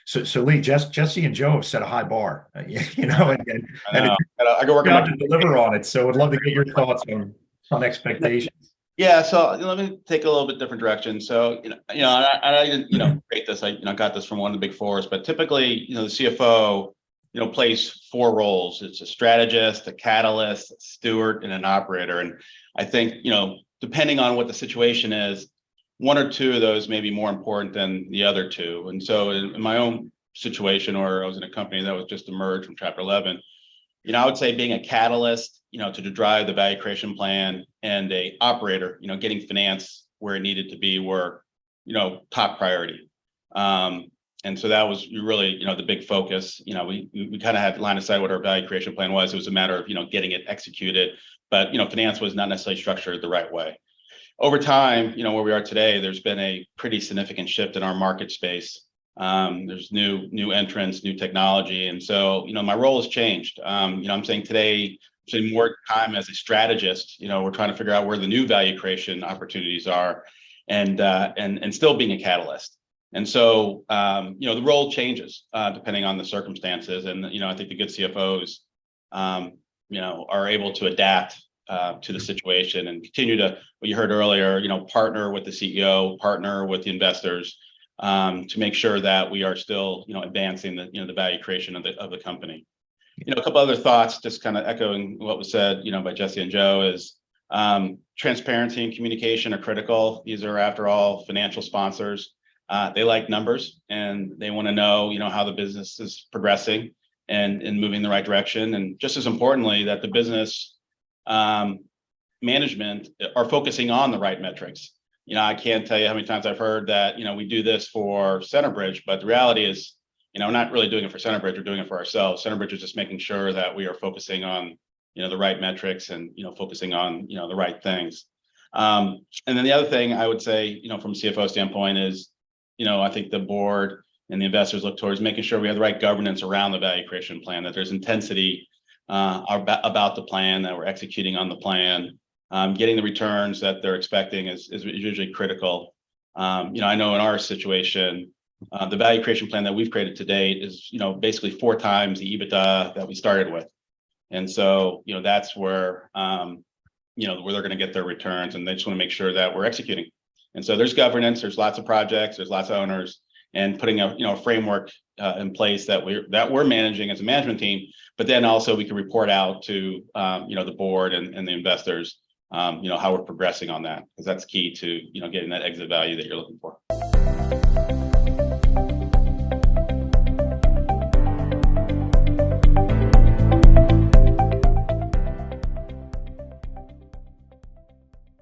So Lee, Jesse and Joe have set a high bar, I and know. it's I go work on job my. to deliver on it. So I'd love to get your thoughts on expectations. Yeah, so let me take a little bit different direction. So I didn't create this. I got this from one of the big fours. But typically, the CFO, plays four roles. It's a strategist, a catalyst, a steward, and an operator. And I think depending on what the situation is, one or two of those may be more important than the other two. And so in my own situation, or I was in a company that was just emerged from Chapter 11. I would say being a catalyst, to drive the value creation plan, and a operator, getting finance where it needed to be were, top priority. And so that was really, the big focus. We kind of had line of sight what our value creation plan was. It was a matter of, getting it executed, but, finance was not necessarily structured the right way. Over time, where we are today, there's been a pretty significant shift in our market space. There's new entrants, new technology. And so, my role has changed. I'm saying today, I'm spending more time as a strategist. We're trying to figure out where the new value creation opportunities are, and still being a catalyst. And so, the role changes depending on the circumstances. And, I think the good CFOs, are able to adapt to the situation and continue to, what you heard earlier, partner with the CEO, partner with the investors, to make sure that we are still, advancing the value creation of the company. A couple other thoughts, just kind of echoing what was said, by Jesse and Joe, is transparency and communication are critical. These are, after all, financial sponsors. They like numbers, and they want to know, how the business is progressing and moving in the right direction. And just as importantly, that the business management are focusing on the right metrics. I can't tell you how many times I've heard that, we do this for Centerbridge, but the reality is, we're not really doing it for Centerbridge, we're doing it for ourselves. Centerbridge is just making sure that we are focusing on, the right metrics, and, focusing on, the right things. And then the other thing I would say, from a CFO standpoint is, I think the board and the investors look towards making sure we have the right governance around the value creation plan, that there's intensity about the plan, that we're executing on the plan. Getting the returns that they're expecting is usually critical. I know in our situation, the value creation plan that we've created to date is, basically 4 times the EBITDA that we started with. And so, that's where, where they're going to get their returns, and they just want to make sure that we're executing. And so there's governance, there's lots of projects, there's lots of owners, and putting a framework in place that we're managing as a management team, but then also we can report out to, the board and the investors, how we're progressing on that, because that's key to, getting that exit value that you're looking for.